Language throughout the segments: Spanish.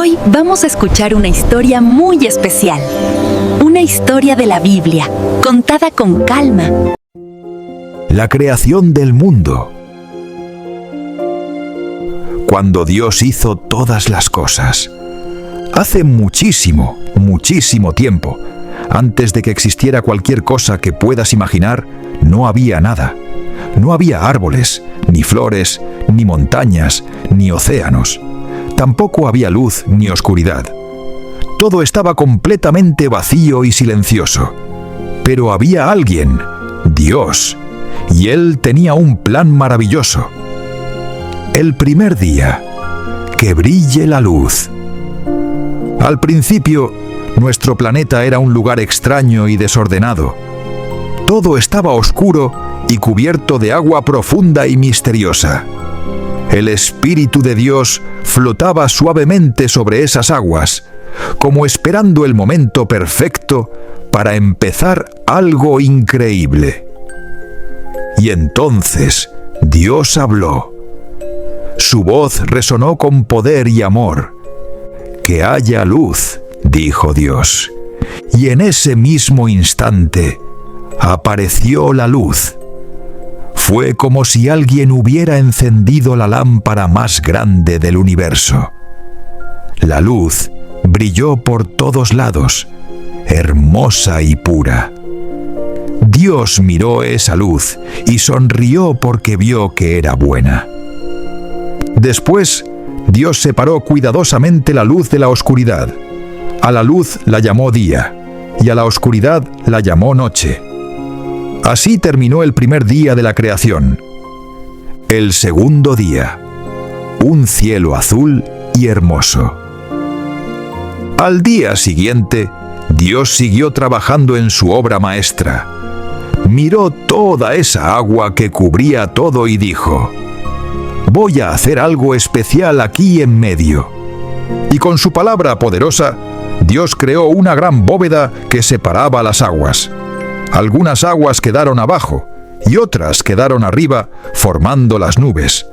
Hoy vamos a escuchar una historia muy especial. Una historia de la Biblia, contada con calma. La creación del mundo. Cuando Dios hizo todas las cosas, hace muchísimo, muchísimo tiempo, antes de que existiera cualquier cosa que puedas imaginar, no había nada. No había árboles, ni flores, ni montañas, ni océanos. Tampoco había luz ni oscuridad. Todo estaba completamente vacío y silencioso. Pero había alguien, Dios, y Él tenía un plan maravilloso. El primer día, que brille la luz. Al principio, nuestro planeta era un lugar extraño y desordenado. Todo estaba oscuro y cubierto de agua profunda y misteriosa. El Espíritu de Dios flotaba suavemente sobre esas aguas, como esperando el momento perfecto para empezar algo increíble. Y entonces Dios habló. Su voz resonó con poder y amor. «Que haya luz», dijo Dios. Y en ese mismo instante apareció la luz. Fue como si alguien hubiera encendido la lámpara más grande del universo. La luz brilló por todos lados, hermosa y pura. Dios miró esa luz y sonrió porque vio que era buena. Después, Dios separó cuidadosamente la luz de la oscuridad. A la luz la llamó día, y a la oscuridad la llamó noche. Así terminó el primer día de la creación. El segundo día, un cielo azul y hermoso. Al día siguiente, Dios siguió trabajando en su obra maestra. Miró toda esa agua que cubría todo y dijo: «Voy a hacer algo especial aquí en medio». Y con su palabra poderosa, Dios creó una gran bóveda que separaba las aguas. Algunas aguas quedaron abajo y otras quedaron arriba, formando las nubes.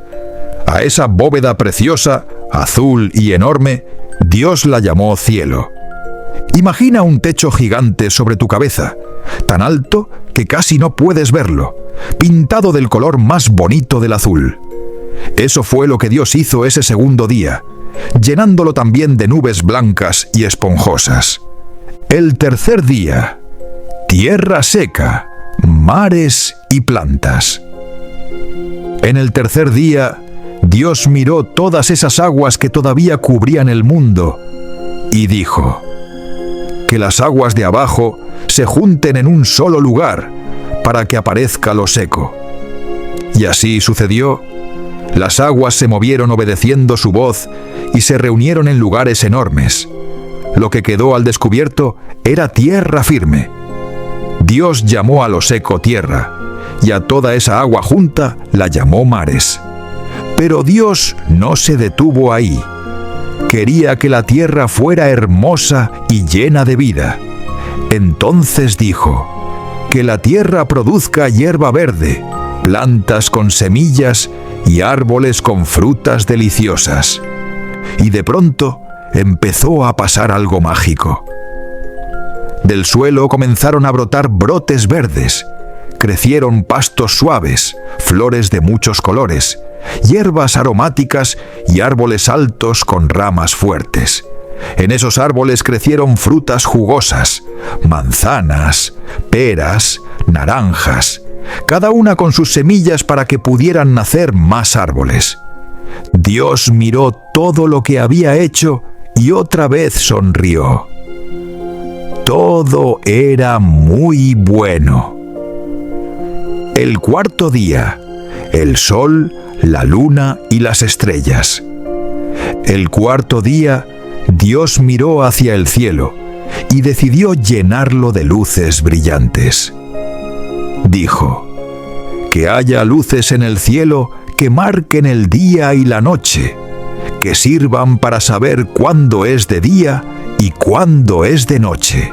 A esa bóveda preciosa, azul y enorme, Dios la llamó cielo. Imagina un techo gigante sobre tu cabeza, tan alto que casi no puedes verlo, pintado del color más bonito del azul. Eso fue lo que Dios hizo ese segundo día, llenándolo también de nubes blancas y esponjosas. El tercer día, tierra seca, mares y plantas. En el tercer día, Dios miró todas esas aguas que todavía cubrían el mundo y dijo: «Que las aguas de abajo se junten en un solo lugar para que aparezca lo seco». Y así sucedió. Las aguas se movieron obedeciendo su voz y se reunieron en lugares enormes. Lo que quedó al descubierto era tierra firme. Dios llamó a lo seco tierra, y a toda esa agua junta la llamó mares. Pero Dios no se detuvo ahí. Quería que la tierra fuera hermosa y llena de vida. Entonces dijo: «Que la tierra produzca hierba verde, plantas con semillas y árboles con frutas deliciosas». Y de pronto empezó a pasar algo mágico. Del suelo comenzaron a brotar brotes verdes, crecieron pastos suaves, flores de muchos colores, hierbas aromáticas y árboles altos con ramas fuertes. En esos árboles crecieron frutas jugosas, manzanas, peras, naranjas, cada una con sus semillas para que pudieran nacer más árboles. Dios miró todo lo que había hecho y otra vez sonrió. Todo era muy bueno. El cuarto día, el sol, la luna y las estrellas. El cuarto día, Dios miró hacia el cielo y decidió llenarlo de luces brillantes. Dijo: «Que haya luces en el cielo que marquen el día y la noche, que sirvan para saber cuándo es de día y cuándo es de noche».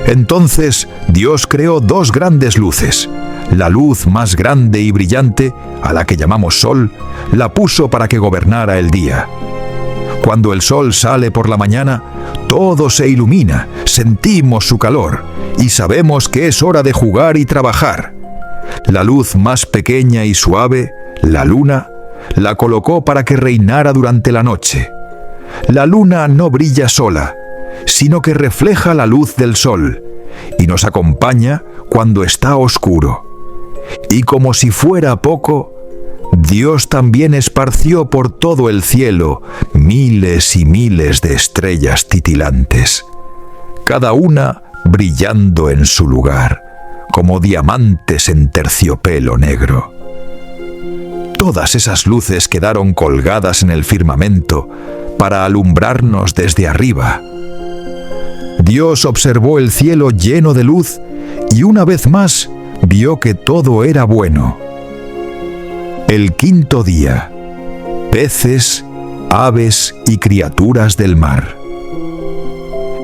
Entonces Dios creó dos grandes luces. La luz más grande y brillante, a la que llamamos sol, la puso para que gobernara el día. Cuando el sol sale por la mañana, todo se ilumina, sentimos su calor y sabemos que es hora de jugar y trabajar. La luz más pequeña y suave, la luna, la colocó para que reinara durante la noche. La luna no brilla sola, sino que refleja la luz del sol y nos acompaña cuando está oscuro. Y como si fuera poco, Dios también esparció por todo el cielo miles y miles de estrellas titilantes, cada una brillando en su lugar, como diamantes en terciopelo negro. Todas esas luces quedaron colgadas en el firmamento para alumbrarnos desde arriba. Dios observó el cielo lleno de luz y una vez más vio que todo era bueno. El quinto día, peces, aves y criaturas del mar.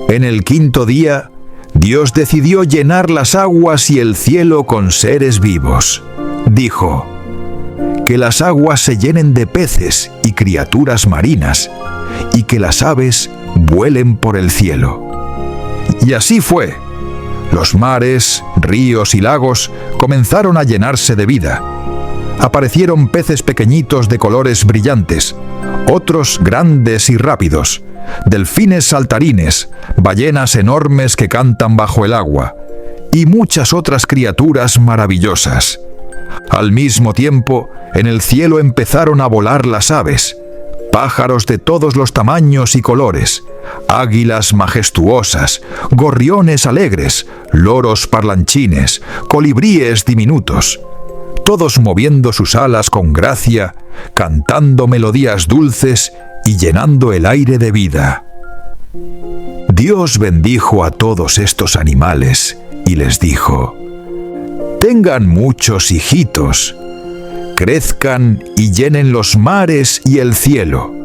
En el quinto día, Dios decidió llenar las aguas y el cielo con seres vivos. Dijo: que las aguas se llenen de peces y criaturas marinas, y que las aves vuelen por el cielo. Y así fue. Los mares, ríos y lagos comenzaron a llenarse de vida. Aparecieron peces pequeñitos de colores brillantes, otros grandes y rápidos, delfines saltarines, ballenas enormes que cantan bajo el agua, y muchas otras criaturas maravillosas. Al mismo tiempo, en el cielo empezaron a volar las aves, pájaros de todos los tamaños y colores, águilas majestuosas, gorriones alegres, loros parlanchines, colibríes diminutos, todos moviendo sus alas con gracia, cantando melodías dulces y llenando el aire de vida. Dios bendijo a todos estos animales y les dijo: tengan muchos hijitos, crezcan y llenen los mares y el cielo.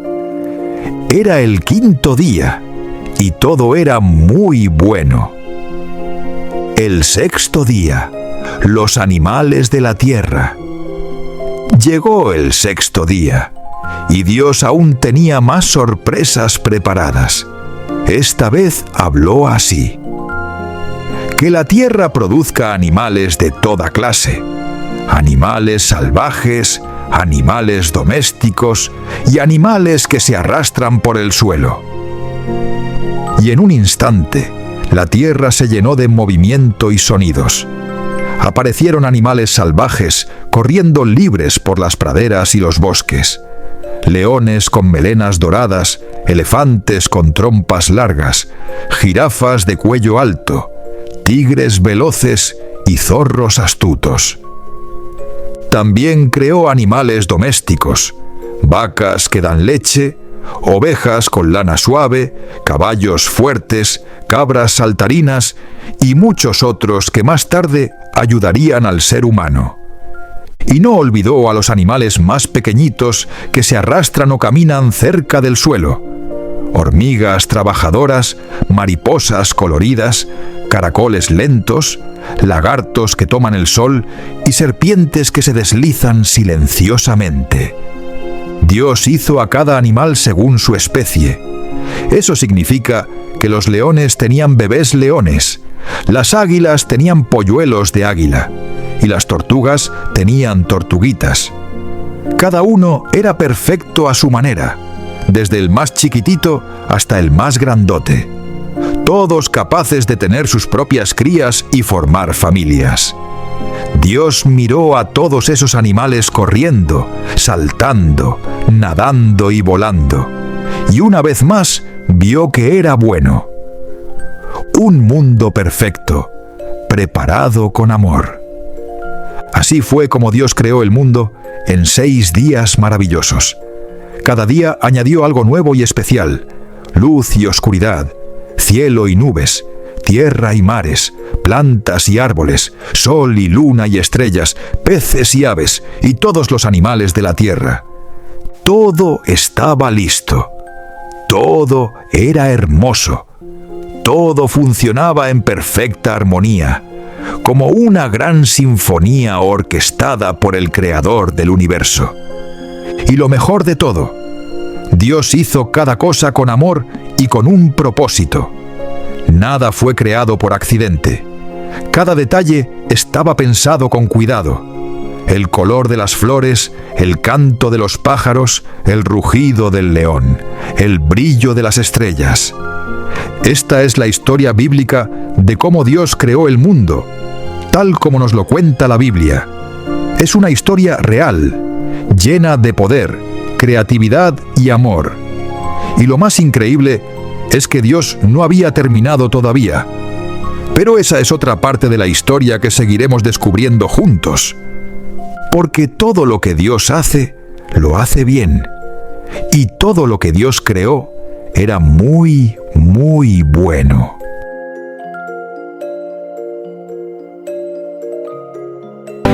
Era el quinto día y todo era muy bueno. El sexto día, los animales de la tierra. Llegó el sexto día y Dios aún tenía más sorpresas preparadas. Esta vez habló así: que la tierra produzca animales de toda clase, animales salvajes, animales domésticos y animales que se arrastran por el suelo. Y en un instante, la tierra se llenó de movimiento y sonidos. Aparecieron animales salvajes corriendo libres por las praderas y los bosques. Leones con melenas doradas, elefantes con trompas largas, jirafas de cuello alto, tigres veloces y zorros astutos. También creó animales domésticos, vacas que dan leche, ovejas con lana suave, caballos fuertes, cabras saltarinas y muchos otros que más tarde ayudarían al ser humano. Y no olvidó a los animales más pequeñitos que se arrastran o caminan cerca del suelo: hormigas trabajadoras, mariposas coloridas, caracoles lentos, lagartos que toman el sol y serpientes que se deslizan silenciosamente. Dios hizo a cada animal según su especie. Eso significa que los leones tenían bebés leones, las águilas tenían polluelos de águila y las tortugas tenían tortuguitas. Cada uno era perfecto a su manera, desde el más chiquitito hasta el más grandote, todos capaces de tener sus propias crías y formar familias. Dios miró a todos esos animales corriendo, saltando, nadando y volando, y una vez más vio que era bueno. Un mundo perfecto, preparado con amor. Así fue como Dios creó el mundo en 6 días maravillosos. Cada día añadió algo nuevo y especial: luz y oscuridad, cielo y nubes, tierra y mares, plantas y árboles, sol y luna y estrellas, peces y aves, y todos los animales de la tierra. Todo estaba listo. Todo era hermoso. Todo funcionaba en perfecta armonía, como una gran sinfonía orquestada por el Creador del universo. Y lo mejor de todo, Dios hizo cada cosa con amor y con un propósito. Nada fue creado por accidente. Cada detalle estaba pensado con cuidado. El color de las flores, el canto de los pájaros, el rugido del león, el brillo de las estrellas. Esta es la historia bíblica de cómo Dios creó el mundo, tal como nos lo cuenta la Biblia. Es una historia real, llena de poder, creatividad y amor. Y lo más increíble es que Dios no había terminado todavía. Pero esa es otra parte de la historia que seguiremos descubriendo juntos. Porque todo lo que Dios hace, lo hace bien. Y todo lo que Dios creó era muy, muy bueno.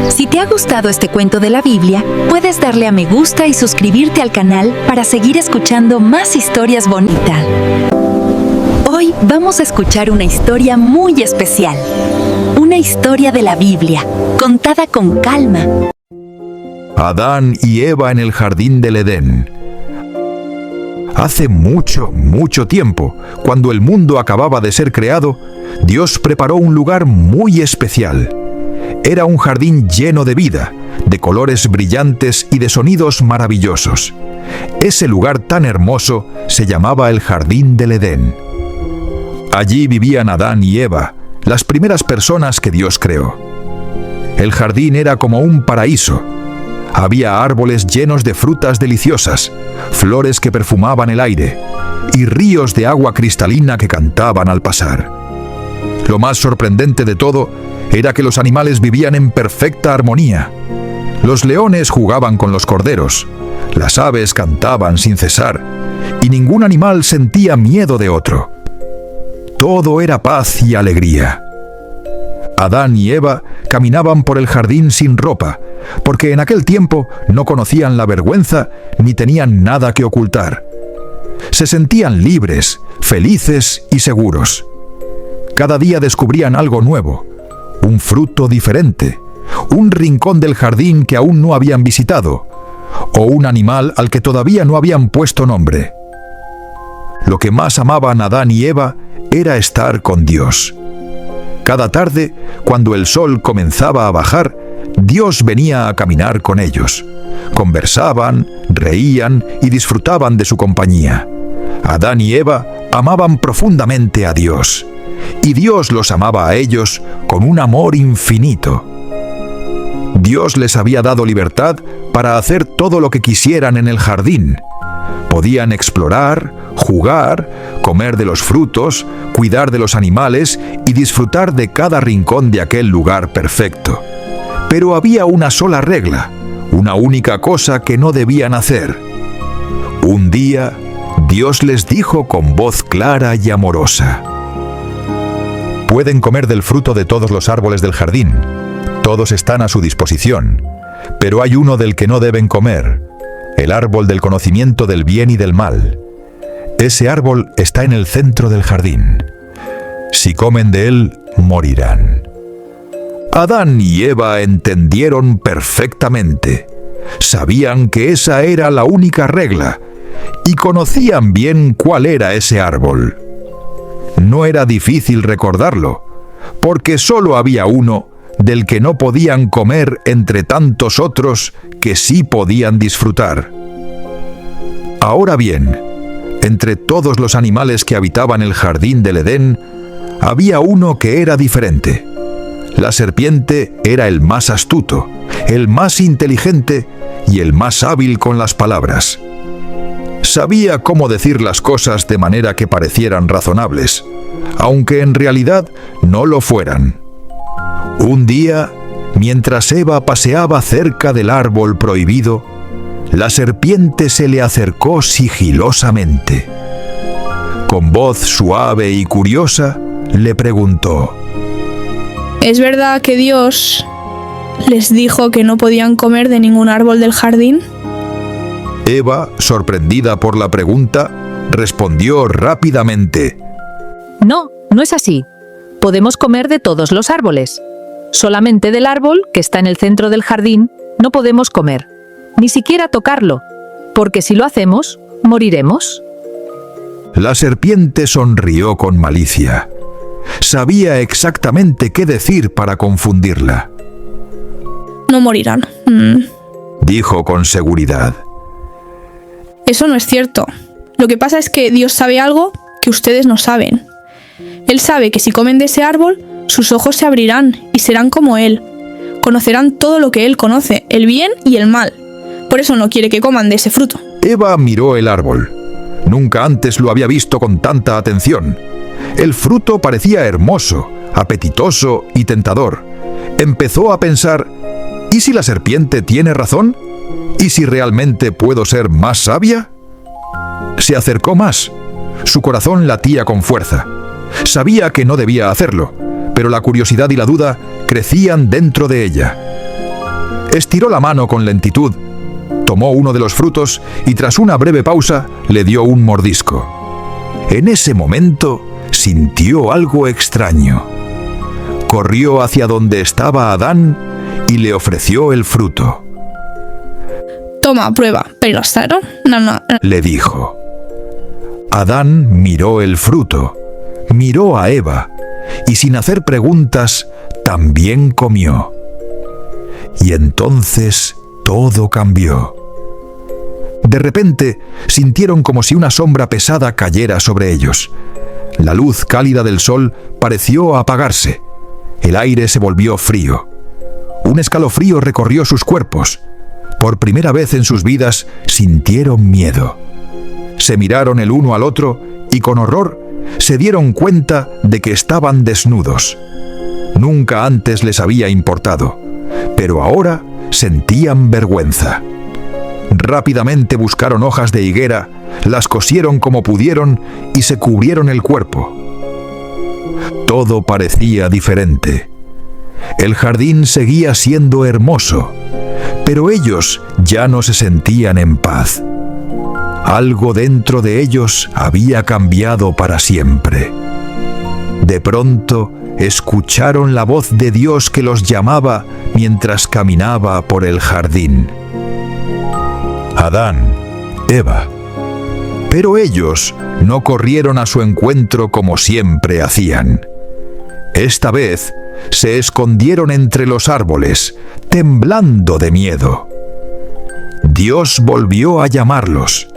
Si te ha gustado este cuento de la Biblia, puedes darle a me gusta y suscribirte al canal para seguir escuchando más historias bonitas. Hoy vamos a escuchar una historia muy especial. Una historia de la Biblia, contada con calma. Adán y Eva en el jardín del Edén. Hace mucho, mucho tiempo, cuando el mundo acababa de ser creado, Dios preparó un lugar muy especial. Era un jardín lleno de vida, de colores brillantes y de sonidos maravillosos. Ese lugar tan hermoso se llamaba el Jardín del Edén. Allí vivían Adán y Eva, las primeras personas que Dios creó. El jardín era como un paraíso. Había árboles llenos de frutas deliciosas, flores que perfumaban el aire y ríos de agua cristalina que cantaban al pasar. Lo más sorprendente de todo era que los animales vivían en perfecta armonía. Los leones jugaban con los corderos, las aves cantaban sin cesar y ningún animal sentía miedo de otro. Todo era paz y alegría. Adán y Eva caminaban por el jardín sin ropa, porque en aquel tiempo no conocían la vergüenza ni tenían nada que ocultar. Se sentían libres, felices y seguros. Cada día descubrían algo nuevo, un fruto diferente, un rincón del jardín que aún no habían visitado, o un animal al que todavía no habían puesto nombre. Lo que más amaban Adán y Eva era estar con Dios. Cada tarde, cuando el sol comenzaba a bajar, Dios venía a caminar con ellos. Conversaban, reían y disfrutaban de su compañía. Adán y Eva amaban profundamente a Dios, y Dios los amaba a ellos con un amor infinito. Dios les había dado libertad para hacer todo lo que quisieran en el jardín. Podían explorar, jugar, comer de los frutos, cuidar de los animales y disfrutar de cada rincón de aquel lugar perfecto. Pero había una sola regla, una única cosa que no debían hacer. Un día, Dios les dijo con voz clara y amorosa: pueden comer del fruto de todos los árboles del jardín. Todos están a su disposición, pero hay uno del que no deben comer, el árbol del conocimiento del bien y del mal. Ese árbol está en el centro del jardín. Si comen de él, morirán. Adán y Eva entendieron perfectamente. Sabían que esa era la única regla y conocían bien cuál era ese árbol. No era difícil recordarlo, porque solo había uno del que no podían comer entre tantos otros que sí podían disfrutar. Ahora bien, entre todos los animales que habitaban el jardín del Edén, había uno que era diferente. La serpiente era el más astuto, el más inteligente y el más hábil con las palabras. Sabía cómo decir las cosas de manera que parecieran razonables, aunque en realidad no lo fueran. Un día, mientras Eva paseaba cerca del árbol prohibido, la serpiente se le acercó sigilosamente. Con voz suave y curiosa, le preguntó: ¿es verdad que Dios les dijo que no podían comer de ningún árbol del jardín? Eva, sorprendida por la pregunta, respondió rápidamente: No, no es así. Podemos comer de todos los árboles. Solamente del árbol, que está en el centro del jardín, no podemos comer. Ni siquiera tocarlo, porque si lo hacemos, ¿Moriremos? La serpiente sonrió con malicia. Sabía exactamente qué decir para confundirla. No morirán. Dijo con seguridad. Eso no es cierto. Lo que pasa es que Dios sabe algo que ustedes no saben. Él sabe que si comen de ese árbol, sus ojos se abrirán y serán como Él. Conocerán todo lo que Él conoce, el bien y el mal. Por eso no quiere que coman de ese fruto. Eva miró el árbol. Nunca antes lo había visto con tanta atención. El fruto parecía hermoso, apetitoso y tentador. Empezó a pensar, ¿y si la serpiente tiene razón? ¿Y si realmente puedo ser más sabia? Se acercó más. Su corazón latía con fuerza. Sabía que no debía hacerlo, pero la curiosidad y la duda crecían dentro de ella. Estiró la mano con lentitud, tomó uno de los frutos y tras una breve pausa le dio un mordisco. En ese momento sintió algo extraño. Corrió hacia donde estaba Adán y le ofreció el fruto. Toma, prueba. ¿Peligrosa, no? No. Le dijo. Adán miró el fruto, miró a Eva y sin hacer preguntas también comió. Y entonces todo cambió. De repente sintieron como si una sombra pesada cayera sobre ellos. La luz cálida del sol pareció apagarse. El aire se volvió frío. Un escalofrío recorrió sus cuerpos. Por primera vez en sus vidas sintieron miedo. Se miraron el uno al otro y con horror se dieron cuenta de que estaban desnudos. Nunca antes les había importado, pero ahora sentían vergüenza. Rápidamente buscaron hojas de higuera, las cosieron como pudieron y se cubrieron el cuerpo. Todo parecía diferente. El jardín seguía siendo hermoso, pero ellos ya no se sentían en paz. Algo dentro de ellos había cambiado para siempre. De pronto, escucharon la voz de Dios que los llamaba mientras caminaba por el jardín. Adán, Eva. Pero ellos no corrieron a su encuentro como siempre hacían. Esta vez se escondieron entre los árboles, temblando de miedo. Dios volvió a llamarlos.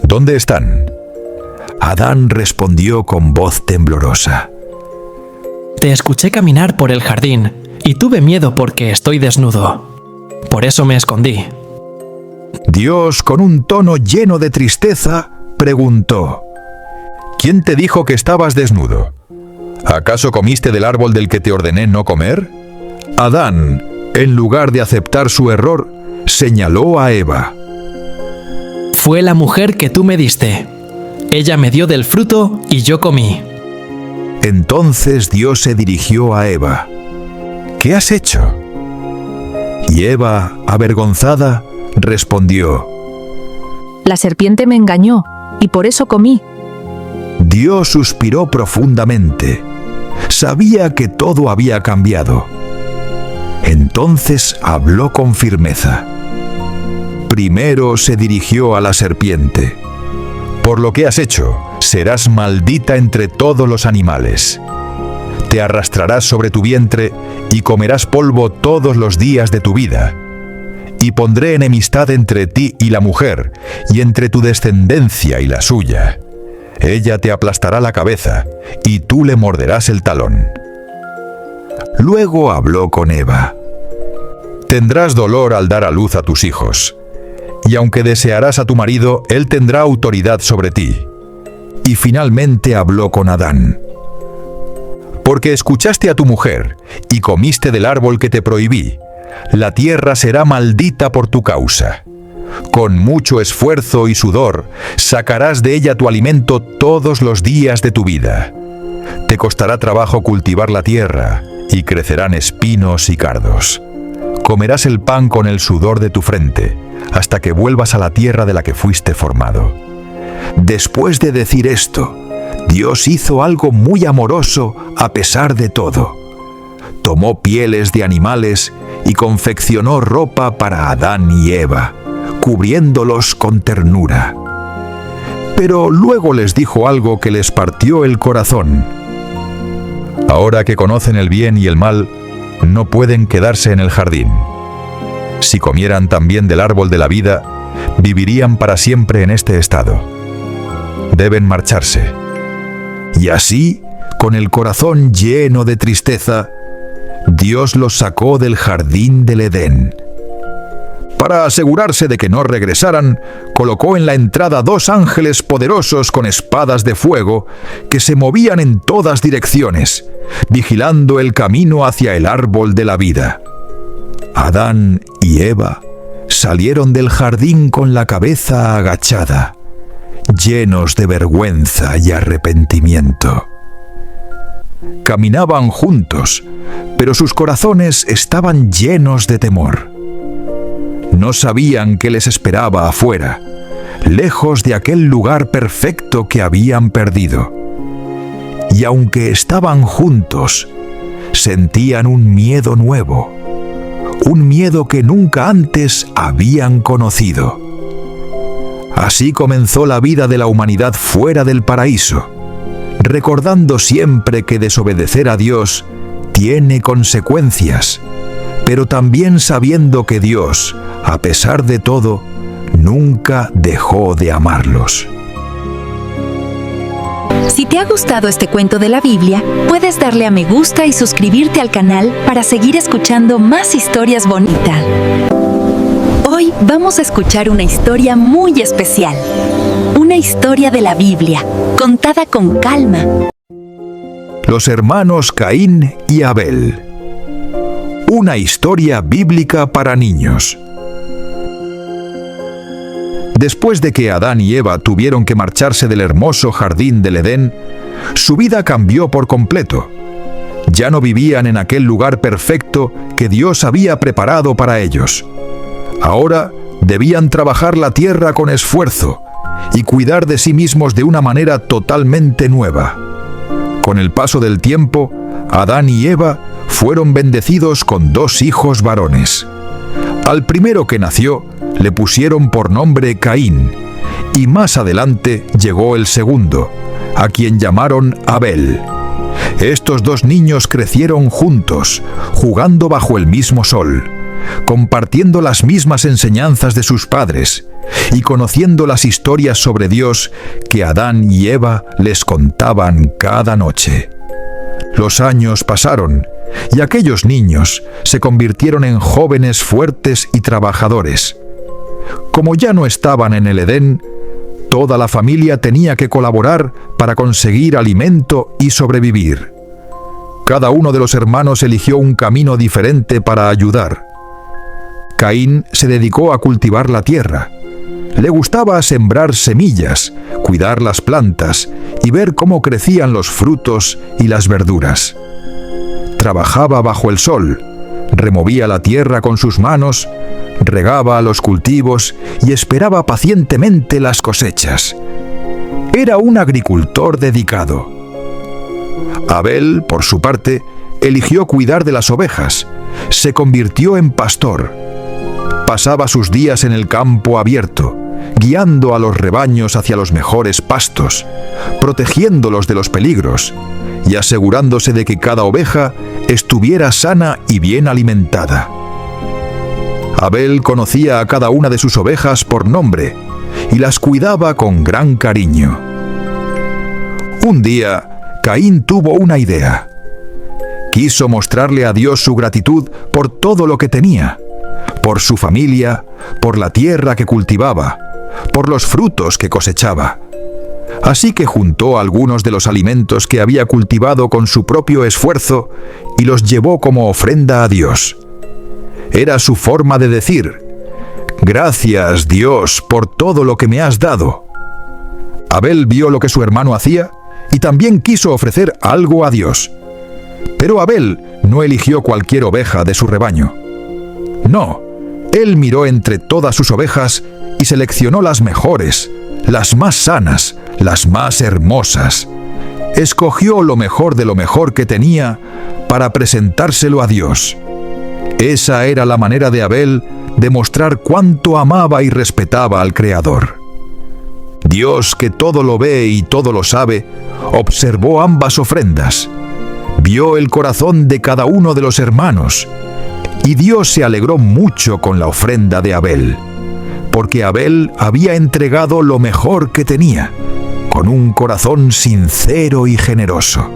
¿Dónde están? Adán respondió con voz temblorosa. Te escuché caminar por el jardín y tuve miedo porque estoy desnudo. Por eso me escondí. Dios, con un tono lleno de tristeza, preguntó: ¿Quién te dijo que estabas desnudo? ¿Acaso comiste del árbol del que te ordené no comer? Adán, en lugar de aceptar su error, señaló a Eva. Fue la mujer que tú me diste. Ella me dio del fruto y yo comí. Entonces Dios se dirigió a Eva. ¿Qué has hecho? Y Eva, avergonzada, respondió: La serpiente me engañó y por eso comí. Dios suspiró profundamente. Sabía que todo había cambiado. Entonces habló con firmeza. Primero se dirigió a la serpiente. Por lo que has hecho, serás maldita entre todos los animales. Te arrastrarás sobre tu vientre y comerás polvo todos los días de tu vida. Y pondré enemistad entre ti y la mujer, y entre tu descendencia y la suya. Ella te aplastará la cabeza, y tú le morderás el talón. Luego habló con Eva. Tendrás dolor al dar a luz a tus hijos, y aunque desearás a tu marido, él tendrá autoridad sobre ti. Y finalmente habló con Adán. Porque escuchaste a tu mujer, y comiste del árbol que te prohibí, la tierra será maldita por tu causa. Con mucho esfuerzo y sudor, sacarás de ella tu alimento todos los días de tu vida. Te costará trabajo cultivar la tierra, y crecerán espinos y cardos. Comerás el pan con el sudor de tu frente, hasta que vuelvas a la tierra de la que fuiste formado. Después de decir esto, Dios hizo algo muy amoroso a pesar de todo. Tomó pieles de animales y confeccionó ropa para Adán y Eva, cubriéndolos con ternura. Pero luego les dijo algo que les partió el corazón. Ahora que conocen el bien y el mal, no pueden quedarse en el jardín. Si comieran también del árbol de la vida, vivirían para siempre en este estado. Deben marcharse. Y así, con el corazón lleno de tristeza, Dios los sacó del jardín del Edén. Para asegurarse de que no regresaran, colocó en la entrada 2 ángeles poderosos con espadas de fuego que se movían en todas direcciones, vigilando el camino hacia el árbol de la vida. Adán y Eva salieron del jardín con la cabeza agachada, llenos de vergüenza y arrepentimiento. Caminaban juntos, pero sus corazones estaban llenos de temor. No sabían qué les esperaba afuera, lejos de aquel lugar perfecto que habían perdido. Y aunque estaban juntos, sentían un miedo nuevo, un miedo que nunca antes habían conocido. Así comenzó la vida de la humanidad fuera del paraíso, recordando siempre que desobedecer a Dios tiene consecuencias, pero también sabiendo que Dios, a pesar de todo, nunca dejó de amarlos. Si te ha gustado este cuento de la Biblia, puedes darle a me gusta y suscribirte al canal para seguir escuchando más historias bonitas. Hoy vamos a escuchar una historia muy especial. Una historia de la Biblia, contada con calma. Los hermanos Caín y Abel. Una historia bíblica para niños. Después de que Adán y Eva tuvieron que marcharse del hermoso jardín del Edén, su vida cambió por completo. Ya no vivían en aquel lugar perfecto que Dios había preparado para ellos. Ahora debían trabajar la tierra con esfuerzo y cuidar de sí mismos de una manera totalmente nueva. Con el paso del tiempo, Adán y Eva fueron bendecidos con 2 hijos varones. Al primero que nació, le pusieron por nombre Caín, y más adelante llegó el segundo, a quien llamaron Abel. Estos 2 niños crecieron juntos, jugando bajo el mismo sol, compartiendo las mismas enseñanzas de sus padres y conociendo las historias sobre Dios que Adán y Eva les contaban cada noche. Los años pasaron y aquellos niños se convirtieron en jóvenes fuertes y trabajadores. Como ya no estaban en el Edén, toda la familia tenía que colaborar para conseguir alimento y sobrevivir. Cada uno de los hermanos eligió un camino diferente para ayudar. Caín se dedicó a cultivar la tierra. Le gustaba sembrar semillas, cuidar las plantas y ver cómo crecían los frutos y las verduras. Trabajaba bajo el sol, removía la tierra con sus manos, regaba los cultivos y esperaba pacientemente las cosechas. Era un agricultor dedicado. Abel, por su parte, eligió cuidar de las ovejas. Se convirtió en pastor. Pasaba sus días en el campo abierto, guiando a los rebaños hacia los mejores pastos, protegiéndolos de los peligros y asegurándose de que cada oveja estuviera sana y bien alimentada. Abel conocía a cada una de sus ovejas por nombre y las cuidaba con gran cariño. Un día, Caín tuvo una idea. Quiso mostrarle a Dios su gratitud por todo lo que tenía, por su familia, por la tierra que cultivaba, por los frutos que cosechaba. Así que juntó algunos de los alimentos que había cultivado con su propio esfuerzo y los llevó como ofrenda a Dios. Era su forma de decir: «Gracias, Dios, por todo lo que me has dado». Abel vio lo que su hermano hacía y también quiso ofrecer algo a Dios. Pero Abel no eligió cualquier oveja de su rebaño. No, él miró entre todas sus ovejas y seleccionó las mejores, las más sanas, las más hermosas. Escogió lo mejor de lo mejor que tenía para presentárselo a Dios. Esa era la manera de Abel de mostrar cuánto amaba y respetaba al Creador. Dios, que todo lo ve y todo lo sabe, observó ambas ofrendas. Vio el corazón de cada uno de los hermanos, y Dios se alegró mucho con la ofrenda de Abel, porque Abel había entregado lo mejor que tenía, con un corazón sincero y generoso.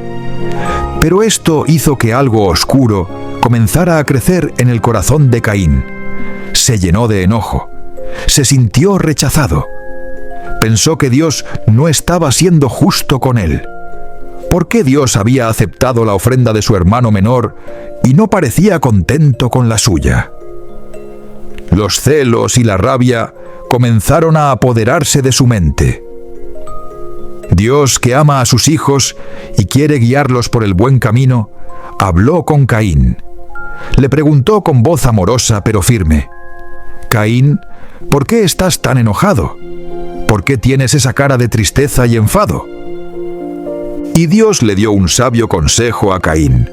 Pero esto hizo que algo oscuro comenzara a crecer en el corazón de Caín. Se llenó de enojo, se sintió rechazado. Pensó que Dios no estaba siendo justo con él. ¿Por qué Dios había aceptado la ofrenda de su hermano menor y no parecía contento con la suya? Los celos y la rabia comenzaron a apoderarse de su mente. Dios, que ama a sus hijos y quiere guiarlos por el buen camino, habló con Caín. Le preguntó con voz amorosa pero firme: «Caín, ¿por qué estás tan enojado? ¿Por qué tienes esa cara de tristeza y enfado?» Y Dios le dio un sabio consejo a Caín.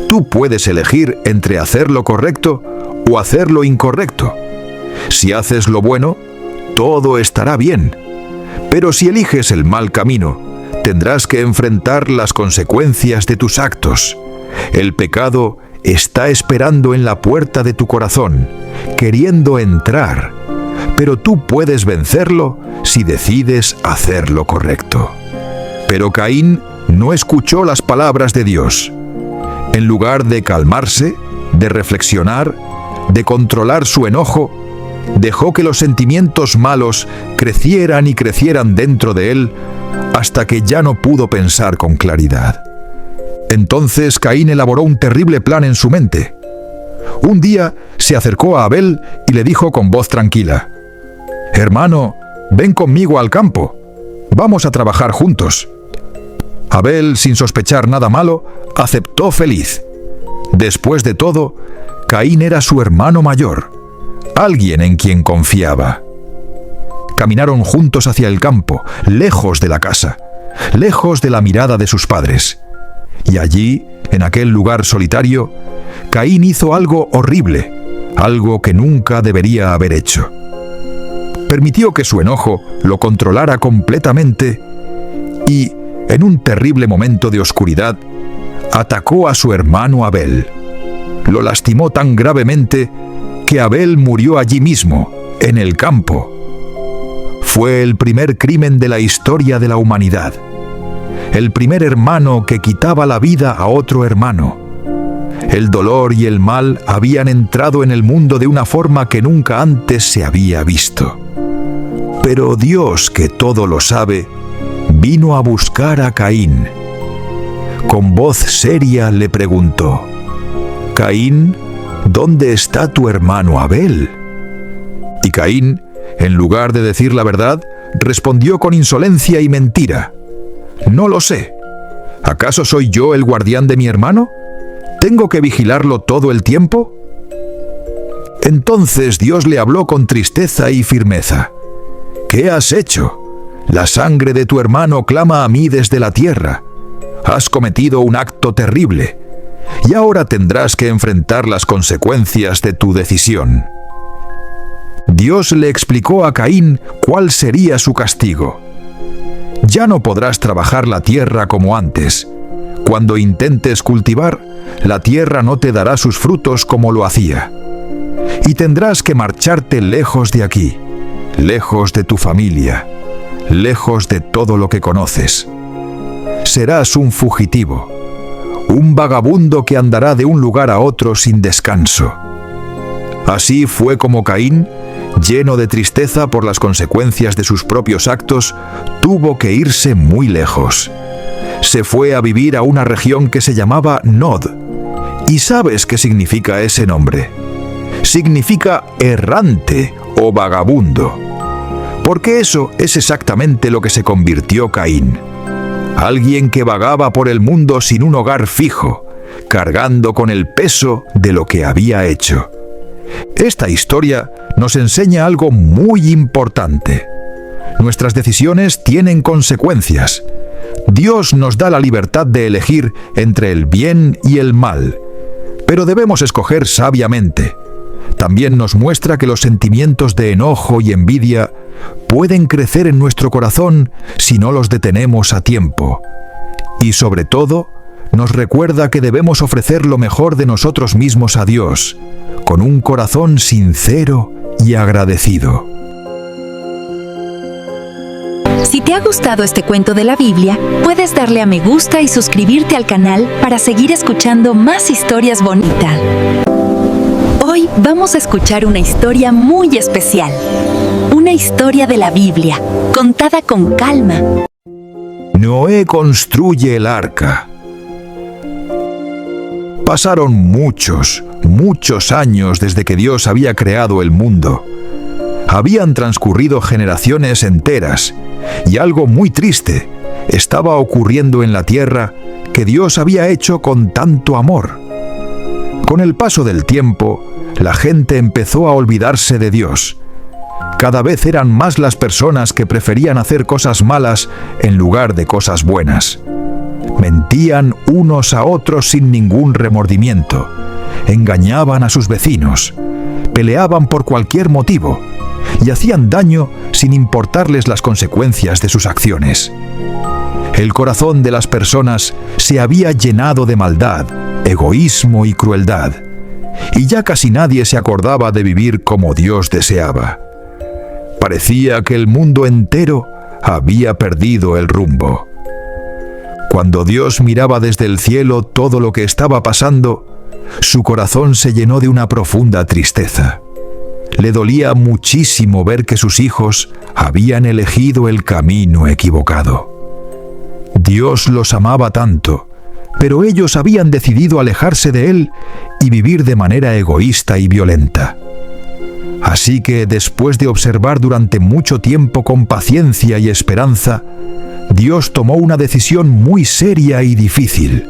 Tú puedes elegir entre hacer lo correcto o hacer lo incorrecto. Si haces lo bueno, todo estará bien. Pero si eliges el mal camino, tendrás que enfrentar las consecuencias de tus actos. El pecado está esperando en la puerta de tu corazón, queriendo entrar. Pero tú puedes vencerlo si decides hacer lo correcto. Pero Caín no escuchó las palabras de Dios. En lugar de calmarse, de reflexionar, de controlar su enojo, dejó que los sentimientos malos crecieran y crecieran dentro de él hasta que ya no pudo pensar con claridad. Entonces Caín elaboró un terrible plan en su mente. Un día se acercó a Abel y le dijo con voz tranquila: «Hermano, ven conmigo al campo. Vamos a trabajar juntos». Abel, sin sospechar nada malo, aceptó feliz. Después de todo, Caín era su hermano mayor, alguien en quien confiaba. Caminaron juntos hacia el campo, lejos de la casa, lejos de la mirada de sus padres. Y allí, en aquel lugar solitario, Caín hizo algo horrible, algo que nunca debería haber hecho. Permitió que su enojo lo controlara completamente y, en un terrible momento de oscuridad, atacó a su hermano Abel. Lo lastimó tan gravemente que Abel murió allí mismo, en el campo. Fue el primer crimen de la historia de la humanidad. El primer hermano que quitaba la vida a otro hermano. El dolor y el mal habían entrado en el mundo de una forma que nunca antes se había visto. Pero Dios, que todo lo sabe, vino a buscar a Caín. Con voz seria le preguntó: «Caín, ¿dónde está tu hermano Abel?» Y Caín, en lugar de decir la verdad, respondió con insolencia y mentira: «No lo sé. ¿Acaso soy yo el guardián de mi hermano? ¿Tengo que vigilarlo todo el tiempo?» Entonces Dios le habló con tristeza y firmeza: «¿Qué has hecho? La sangre de tu hermano clama a mí desde la tierra. Has cometido un acto terrible, y ahora tendrás que enfrentar las consecuencias de tu decisión». Dios le explicó a Caín cuál sería su castigo. Ya no podrás trabajar la tierra como antes. Cuando intentes cultivar, la tierra no te dará sus frutos como lo hacía. Y tendrás que marcharte lejos de aquí, lejos de tu familia, lejos de todo lo que conoces. Serás un fugitivo, un vagabundo que andará de un lugar a otro sin descanso. Así fue como Caín, lleno de tristeza por las consecuencias de sus propios actos, tuvo que irse muy lejos. Se fue a vivir a una región que se llamaba Nod. ¿Y sabes qué significa ese nombre? Significa errante o vagabundo. Porque eso es exactamente lo que se convirtió Caín. Alguien que vagaba por el mundo sin un hogar fijo, cargando con el peso de lo que había hecho. Esta historia nos enseña algo muy importante. Nuestras decisiones tienen consecuencias. Dios nos da la libertad de elegir entre el bien y el mal, pero debemos escoger sabiamente. también nos muestra que los sentimientos de enojo y envidia pueden crecer en nuestro corazón si no los detenemos a tiempo. Y sobre todo, nos recuerda que debemos ofrecer lo mejor de nosotros mismos a Dios, con un corazón sincero y agradecido. Si te ha gustado este cuento de la Biblia, puedes darle a me gusta y suscribirte al canal para seguir escuchando más historias bonitas. Hoy vamos a escuchar una historia muy especial. Una historia de la Biblia, contada con calma. Noé construye el arca. Pasaron muchos años desde que Dios había creado el mundo. Habían transcurrido generaciones enteras y algo muy triste estaba ocurriendo en la tierra que Dios había hecho con tanto amor. Con el paso del tiempo, la gente empezó a olvidarse de Dios. Cada vez eran más las personas que preferían hacer cosas malas en lugar de cosas buenas. Mentían unos a otros sin ningún remordimiento, engañaban a sus vecinos, peleaban por cualquier motivo y hacían daño sin importarles las consecuencias de sus acciones. El corazón de las personas se había llenado de maldad, egoísmo y crueldad, y ya casi nadie se acordaba de vivir como Dios deseaba. Parecía que el mundo entero había perdido el rumbo. Cuando Dios miraba desde el cielo todo lo que estaba pasando, su corazón se llenó de una profunda tristeza. Le dolía muchísimo ver que sus hijos habían elegido el camino equivocado. Dios los amaba tanto, pero ellos habían decidido alejarse de Él y vivir de manera egoísta y violenta. Así que, después de observar durante mucho tiempo con paciencia y esperanza, Dios tomó una decisión muy seria y difícil.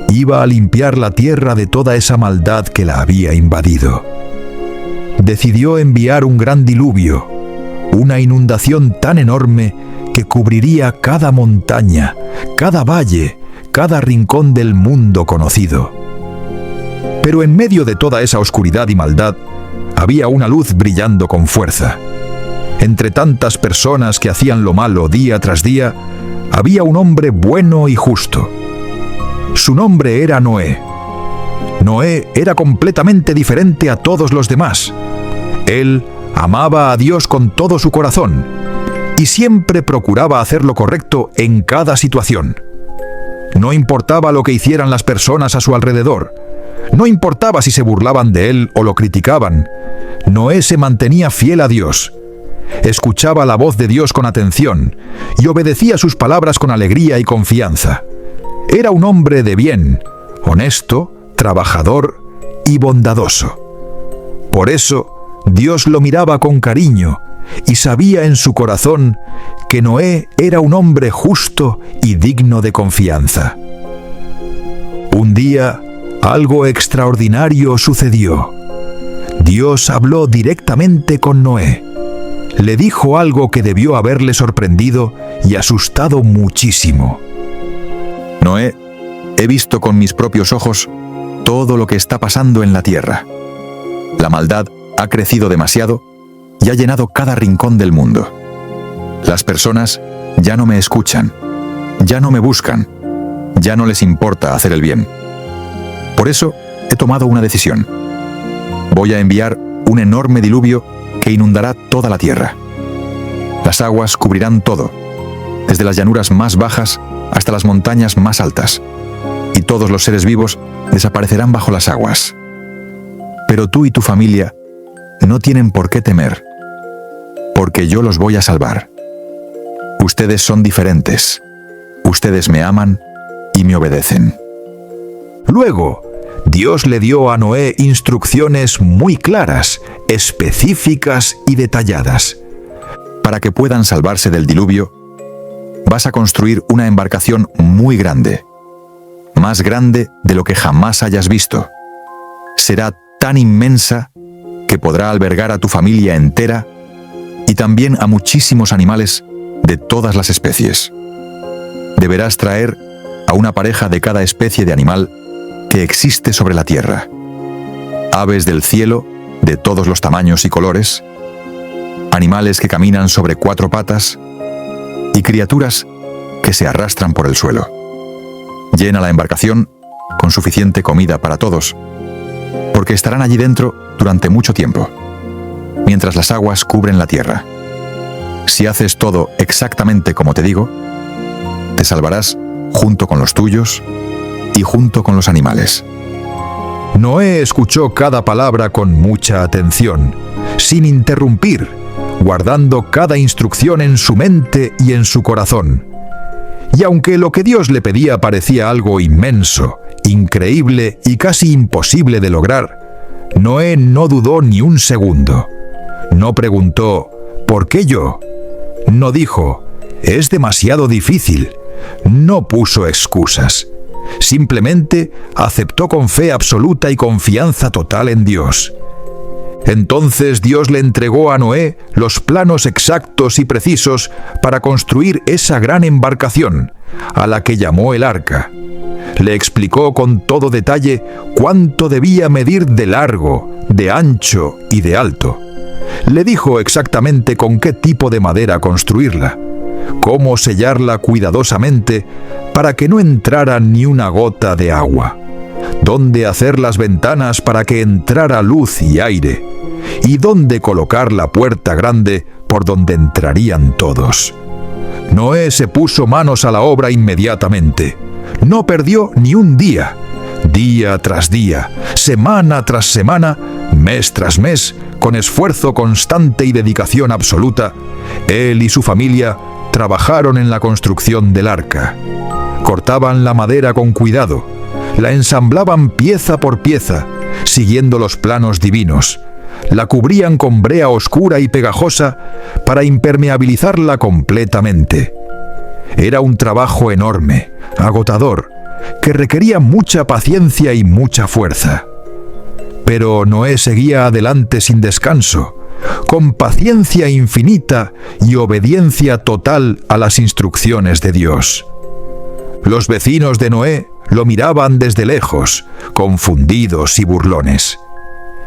Iba a limpiar la tierra de toda esa maldad que la había invadido. Decidió enviar un gran diluvio, una inundación tan enorme que cubriría cada montaña, cada valle, cada rincón del mundo conocido. Pero en medio de toda esa oscuridad y maldad, había una luz brillando con fuerza. Entre tantas personas que hacían lo malo día tras día, había un hombre bueno y justo. Su nombre era Noé. Noé era completamente diferente a todos los demás. Él amaba a Dios con todo su corazón y siempre procuraba hacer lo correcto en cada situación. No importaba lo que hicieran las personas a su alrededor. No importaba si se burlaban de él o lo criticaban. Noé se mantenía fiel a Dios. Escuchaba la voz de Dios con atención y obedecía sus palabras con alegría y confianza. Era un hombre de bien, honesto, trabajador y bondadoso. Por eso, Dios lo miraba con cariño y sabía en su corazón que Noé era un hombre justo y digno de confianza. Un día, algo extraordinario sucedió. Dios habló directamente con Noé. Le dijo algo que debió haberle sorprendido y asustado muchísimo. Noé, he visto con mis propios ojos todo lo que está pasando en la tierra. La maldad ha crecido demasiado y ha llenado cada rincón del mundo. Las personas ya no me escuchan, ya no me buscan, ya no les importa hacer el bien. Por eso he tomado una decisión. Voy a enviar un enorme diluvio que inundará toda la tierra. Las aguas cubrirán todo, desde las llanuras más bajas hasta las montañas más altas, y todos los seres vivos desaparecerán bajo las aguas. Pero tú y tu familia no tienen por qué temer, porque yo los voy a salvar. Ustedes son diferentes. Ustedes me aman y me obedecen. Luego, Dios le dio a Noé instrucciones muy claras, específicas y detalladas. Para que puedan salvarse del diluvio, vas a construir una embarcación muy grande, más grande de lo que jamás hayas visto. Será tan inmensa que podrá albergar a tu familia entera y también a muchísimos animales de todas las especies. Deberás traer a una pareja de cada especie de animal que existe sobre la tierra. Aves del cielo de todos los tamaños y colores, animales que caminan sobre 4 patas y criaturas que se arrastran por el suelo. Llena la embarcación con suficiente comida para todos, porque estarán allí dentro durante mucho tiempo, mientras las aguas cubren la tierra. Si haces todo exactamente como te digo, te salvarás junto con los tuyos y junto con los animales. Noé escuchó cada palabra con mucha atención, sin interrumpir, guardando cada instrucción en su mente y en su corazón. Y aunque lo que Dios le pedía parecía algo inmenso, increíble y casi imposible de lograr, Noé no dudó ni un segundo. No preguntó, ¿por qué yo? No dijo, es demasiado difícil. No puso excusas. Simplemente aceptó con fe absoluta y confianza total en Dios. Entonces Dios le entregó a Noé los planos exactos y precisos para construir esa gran embarcación, a la que llamó el arca. Le explicó con todo detalle cuánto debía medir de largo, de ancho y de alto. Le dijo exactamente con qué tipo de madera construirla, cómo sellarla cuidadosamente para que no entrara ni una gota de agua, dónde hacer las ventanas para que entrara luz y aire, y dónde colocar la puerta grande por donde entrarían todos. Noé se puso manos a la obra inmediatamente. No perdió ni un día. Día tras día, semana tras semana, mes tras mes, con esfuerzo constante y dedicación absoluta, él y su familia trabajaron en la construcción del arca. Cortaban la madera con cuidado, la ensamblaban pieza por pieza, siguiendo los planos divinos. La cubrían con brea oscura y pegajosa para impermeabilizarla completamente. Era un trabajo enorme, agotador, que requería mucha paciencia y mucha fuerza. Pero Noé seguía adelante sin descanso, con paciencia infinita y obediencia total a las instrucciones de Dios. Los vecinos de Noé lo miraban desde lejos, confundidos y burlones.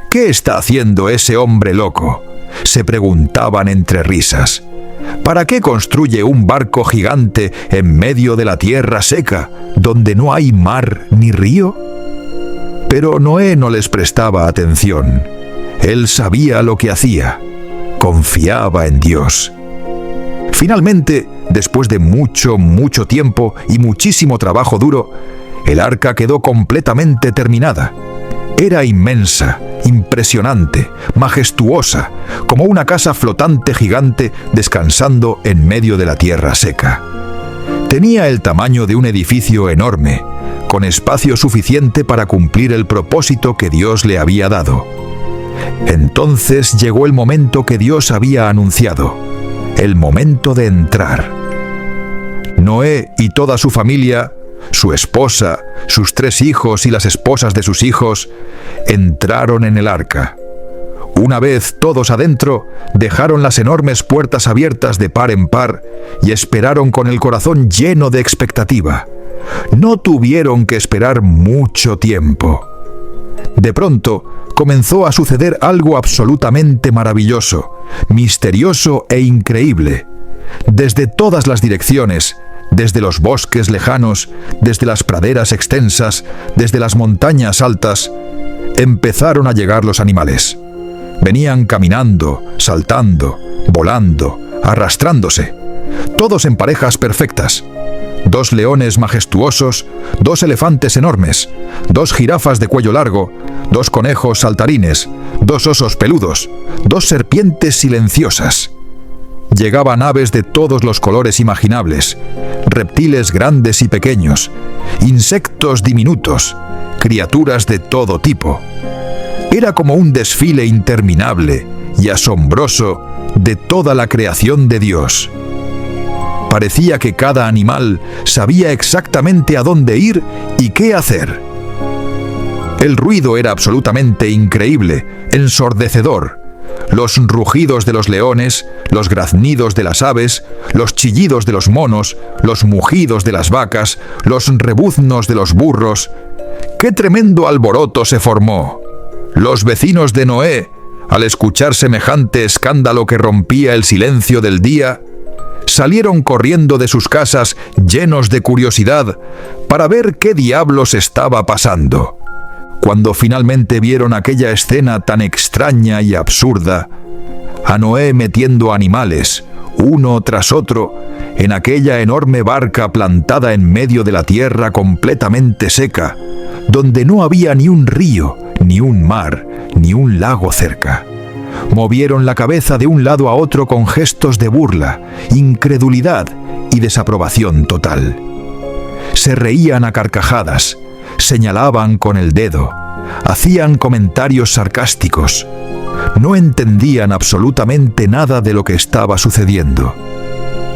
¿Qué está haciendo ese hombre loco?, se preguntaban entre risas. ¿Para qué construye un barco gigante en medio de la tierra seca, donde no hay mar ni río? Pero Noé no les prestaba atención. Él sabía lo que hacía. Confiaba en Dios. Finalmente, después de mucho tiempo y muchísimo trabajo duro, el arca quedó completamente terminada. Era inmensa, impresionante, majestuosa, como una casa flotante gigante descansando en medio de la tierra seca. Tenía el tamaño de un edificio enorme, con espacio suficiente para cumplir el propósito que Dios le había dado. Entonces llegó el momento que Dios había anunciado, el momento de entrar. Noé y toda su familia, su esposa, sus 3 hijos y las esposas de sus hijos, entraron en el arca. Una vez todos adentro, dejaron las enormes puertas abiertas de par en par y esperaron con el corazón lleno de expectativa. No tuvieron que esperar mucho tiempo. De pronto, comenzó a suceder algo absolutamente maravilloso, misterioso e increíble. Desde todas las direcciones, desde los bosques lejanos, desde las praderas extensas, desde las montañas altas, empezaron a llegar los animales. Venían caminando, saltando, volando, arrastrándose, todos en parejas perfectas. 2 leones majestuosos, 2 elefantes enormes, 2 jirafas de cuello largo, 2 conejos saltarines, 2 osos peludos, 2 serpientes silenciosas. Llegaban aves de todos los colores imaginables, reptiles grandes y pequeños, insectos diminutos, criaturas de todo tipo. Era como un desfile interminable y asombroso de toda la creación de Dios. Parecía que cada animal sabía exactamente a dónde ir y qué hacer. El ruido era absolutamente increíble, ensordecedor. Los rugidos de los leones, los graznidos de las aves, los chillidos de los monos, los mugidos de las vacas, los rebuznos de los burros. ¡Qué tremendo alboroto se formó! Los vecinos de Noé al escuchar semejante escándalo que rompía el silencio del día, salieron corriendo de sus casas llenos de curiosidad para ver qué diablos estaba pasando. Cuando finalmente vieron aquella escena tan extraña y absurda, a Noé metiendo animales, uno tras otro, en aquella enorme barca plantada en medio de la tierra completamente seca, donde no había ni un río, ni un mar, ni un lago cerca. Movieron la cabeza de un lado a otro con gestos de burla, incredulidad y desaprobación total. Se reían a carcajadas, señalaban con el dedo, hacían comentarios sarcásticos. No entendían absolutamente nada de lo que estaba sucediendo.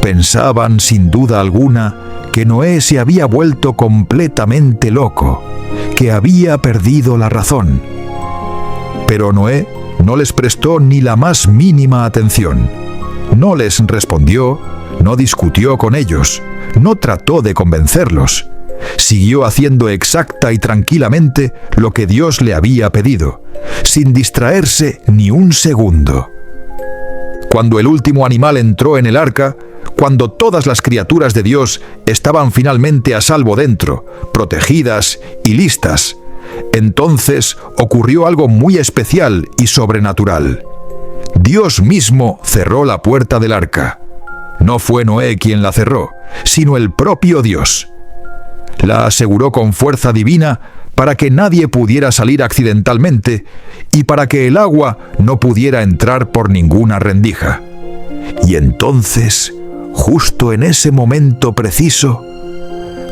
Pensaban, sin duda alguna, que Noé se había vuelto completamente loco, que había perdido la razón. Pero Noé no les prestó ni la más mínima atención. No les respondió, no discutió con ellos, no trató de convencerlos. Siguió haciendo exacta y tranquilamente lo que Dios le había pedido, sin distraerse ni un segundo. Cuando el último animal entró en el arca, cuando todas las criaturas de Dios estaban finalmente a salvo dentro, protegidas y listas, entonces ocurrió algo muy especial y sobrenatural. Dios mismo cerró la puerta del arca. No fue Noé quien la cerró, sino el propio Dios. La aseguró con fuerza divina para que nadie pudiera salir accidentalmente y para que el agua no pudiera entrar por ninguna rendija. Y entonces, justo en ese momento preciso,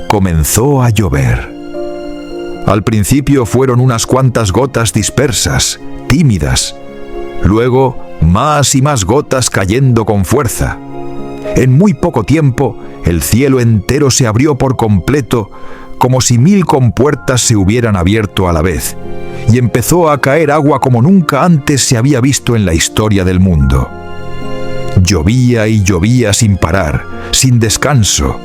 comenzó a llover. Al principio fueron unas cuantas gotas dispersas, tímidas. Luego, más y más gotas cayendo con fuerza. En muy poco tiempo, el cielo entero se abrió por completo, como si 1000 compuertas se hubieran abierto a la vez, y empezó a caer agua como nunca antes se había visto en la historia del mundo. Llovía y llovía sin parar, sin descanso,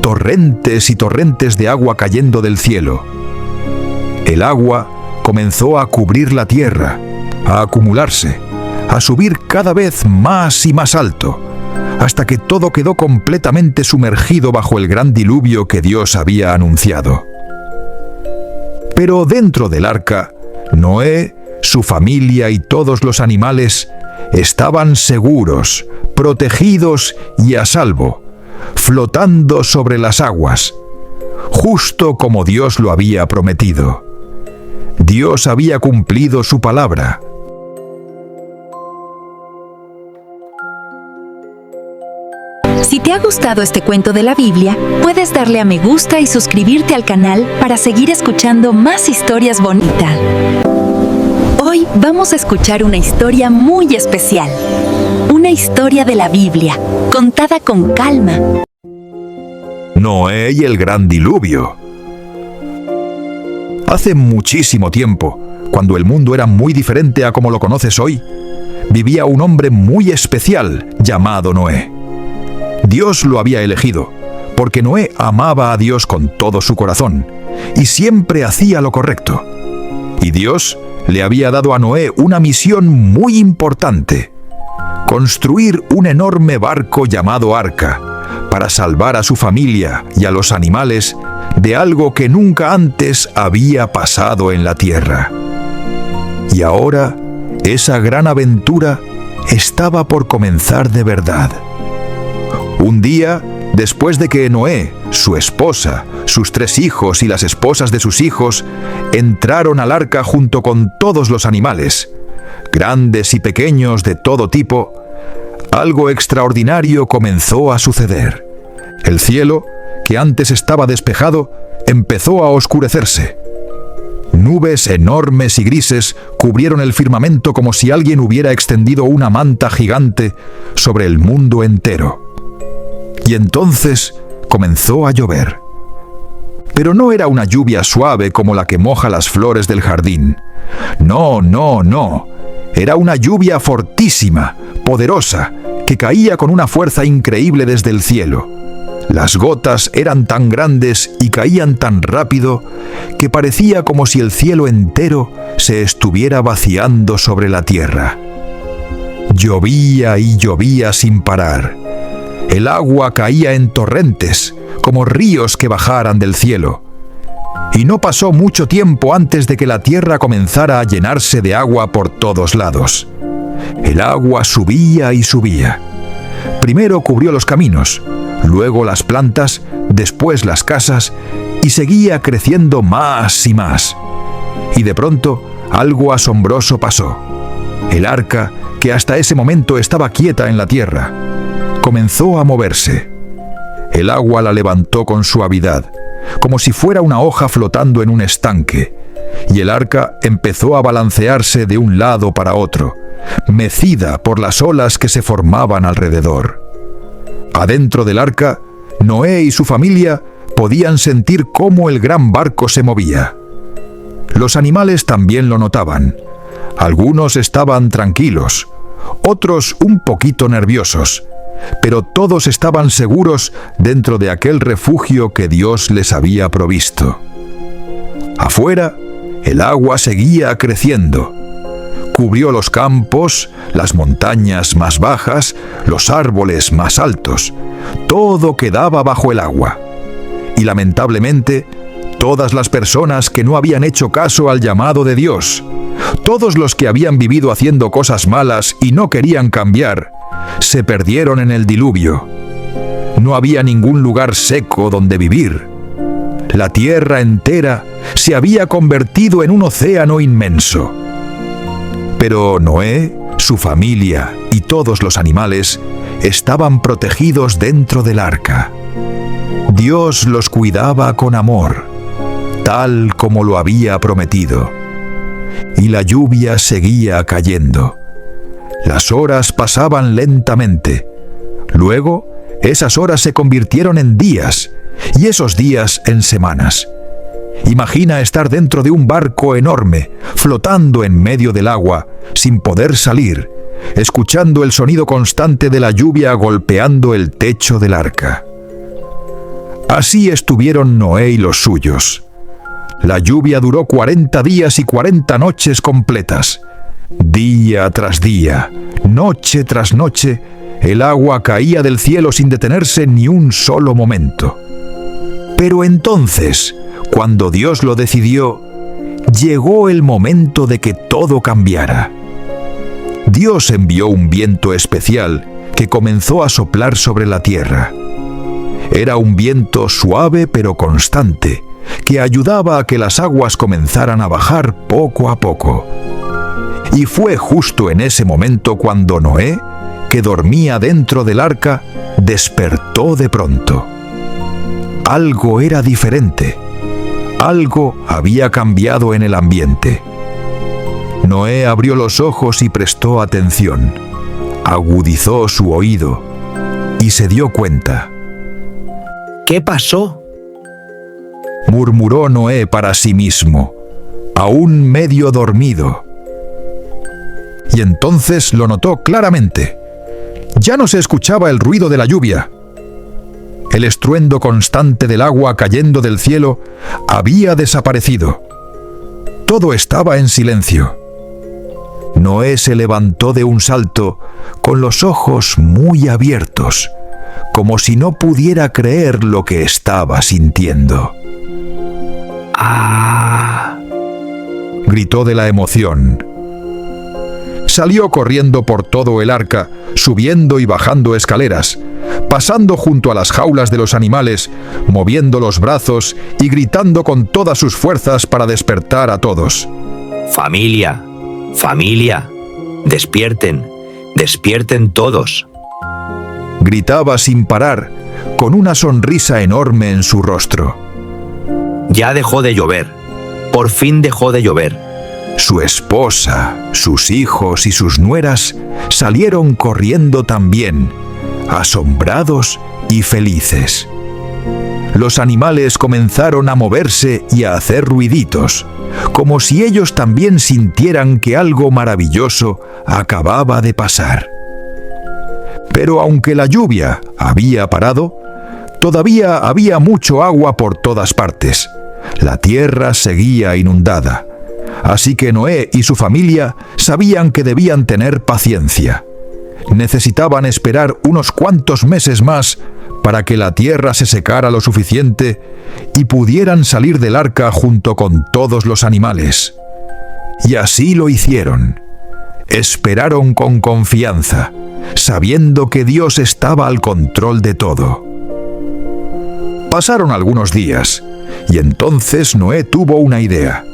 torrentes y torrentes de agua cayendo del cielo. El agua comenzó a cubrir la tierra, a acumularse, a subir cada vez más y más alto, hasta que todo quedó completamente sumergido bajo el gran diluvio que Dios había anunciado. Pero dentro del arca, Noé, su familia y todos los animales estaban seguros, protegidos y a salvo, flotando sobre las aguas, justo como Dios lo había prometido. Dios había cumplido su palabra. Si te ha gustado este cuento de la Biblia, puedes darle a me gusta y suscribirte al canal para seguir escuchando más historias bonitas. Hoy vamos a escuchar una historia muy especial. Una historia de la Biblia, contada con calma. Noé y el gran diluvio. Hace muchísimo tiempo, cuando el mundo era muy diferente a como lo conoces hoy, vivía un hombre muy especial llamado Noé. Dios lo había elegido, porque Noé amaba a Dios con todo su corazón y siempre hacía lo correcto. Y Dios le había dado a Noé una misión muy importante: construir un enorme barco llamado arca, para salvar a su familia y a los animales de algo que nunca antes había pasado en la tierra. Y ahora, esa gran aventura estaba por comenzar de verdad. Un día, después de que Noé, su esposa, sus 3 hijos y las esposas de sus hijos entraron al arca junto con todos los animales, grandes y pequeños de todo tipo, algo extraordinario comenzó a suceder. El cielo, que antes estaba despejado, empezó a oscurecerse. Nubes enormes y grises cubrieron el firmamento como si alguien hubiera extendido una manta gigante sobre el mundo entero. Y entonces comenzó a llover. Pero no era una lluvia suave como la que moja las flores del jardín. No. Era una lluvia fortísima, poderosa, que caía con una fuerza increíble desde el cielo. Las gotas eran tan grandes y caían tan rápido que parecía como si el cielo entero se estuviera vaciando sobre la tierra. Llovía y llovía sin parar. El agua caía en torrentes, como ríos que bajaran del cielo. Y no pasó mucho tiempo antes de que la tierra comenzara a llenarse de agua por todos lados. El agua subía y subía. Primero cubrió los caminos, luego las plantas, después las casas, y seguía creciendo más y más. Y de pronto, algo asombroso pasó. El arca, que hasta ese momento estaba quieta en la tierra, comenzó a moverse. El agua la levantó con suavidad, como si fuera una hoja flotando en un estanque, y el arca empezó a balancearse de un lado para otro, mecida por las olas que se formaban alrededor. Adentro del arca, Noé y su familia podían sentir cómo el gran barco se movía. Los animales también lo notaban. Algunos estaban tranquilos, otros un poquito nerviosos, pero todos estaban seguros dentro de aquel refugio que Dios les había provisto. Afuera, el agua seguía creciendo. Cubrió los campos, las montañas más bajas, los árboles más altos. Todo quedaba bajo el agua. Y lamentablemente, todas las personas que no habían hecho caso al llamado de Dios, todos los que habían vivido haciendo cosas malas y no querían cambiar, se perdieron en el diluvio. No había ningún lugar seco donde vivir. La tierra entera se había convertido en un océano inmenso. Pero Noé, su familia y todos los animales estaban protegidos dentro del arca. Dios los cuidaba con amor, tal como lo había prometido. Y la lluvia seguía cayendo. Las horas pasaban lentamente. Luego, esas horas se convirtieron en días, y esos días en semanas. Imagina estar dentro de un barco enorme, flotando en medio del agua, sin poder salir, escuchando el sonido constante de la lluvia golpeando el techo del arca. Así estuvieron Noé y los suyos. La lluvia duró 40 días y 40 noches completas. Día tras día, noche tras noche, el agua caía del cielo sin detenerse ni un solo momento. Pero entonces, cuando Dios lo decidió, llegó el momento de que todo cambiara. Dios envió un viento especial que comenzó a soplar sobre la tierra. Era un viento suave pero constante, que ayudaba a que las aguas comenzaran a bajar poco a poco. Y fue justo en ese momento cuando Noé, que dormía dentro del arca, despertó de pronto. Algo era diferente. Algo había cambiado en el ambiente. Noé abrió los ojos y prestó atención. Agudizó su oído y se dio cuenta. ¿Qué pasó? Murmuró Noé para sí mismo, aún medio dormido. Y entonces lo notó claramente. Ya no se escuchaba el ruido de la lluvia. El estruendo constante del agua cayendo del cielo había desaparecido. Todo estaba en silencio. Noé se levantó de un salto con los ojos muy abiertos, como si no pudiera creer lo que estaba sintiendo. ¡Ah! Gritó de la emoción. Salió corriendo por todo el arca, subiendo y bajando escaleras, pasando junto a las jaulas de los animales, moviendo los brazos y gritando con todas sus fuerzas para despertar a todos. ¡Familia! ¡Familia! ¡Despierten! ¡Despierten todos! Gritaba sin parar, con una sonrisa enorme en su rostro. Ya dejó de llover. Por fin dejó de llover. Su esposa, sus hijos y sus nueras salieron corriendo también, asombrados y felices. Los animales comenzaron a moverse y a hacer ruiditos, como si ellos también sintieran que algo maravilloso acababa de pasar. Pero aunque la lluvia había parado, Todavía había mucho agua por todas partes. La tierra seguía inundada. Así que Noé y su familia sabían que debían tener paciencia. Necesitaban esperar unos cuantos meses más para que la tierra se secara lo suficiente y pudieran salir del arca junto con todos los animales. Y así lo hicieron. Esperaron con confianza, sabiendo que Dios estaba al control de todo. Pasaron algunos días, y entonces Noé tuvo una idea.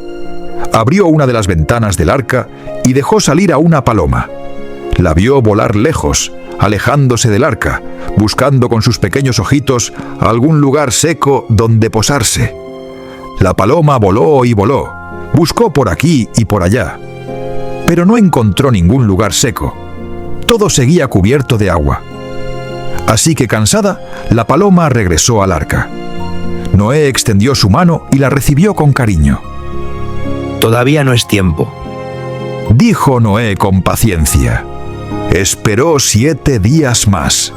Abrió una de las ventanas del arca y dejó salir a una paloma. La vio volar lejos, alejándose del arca, buscando con sus pequeños ojitos algún lugar seco donde posarse. La paloma voló y voló, buscó por aquí y por allá, pero no encontró ningún lugar seco. Todo seguía cubierto de agua. Así que cansada, la paloma regresó al arca. Noé extendió su mano y la recibió con cariño. Todavía no es tiempo. Dijo Noé con paciencia. Esperó 7 días más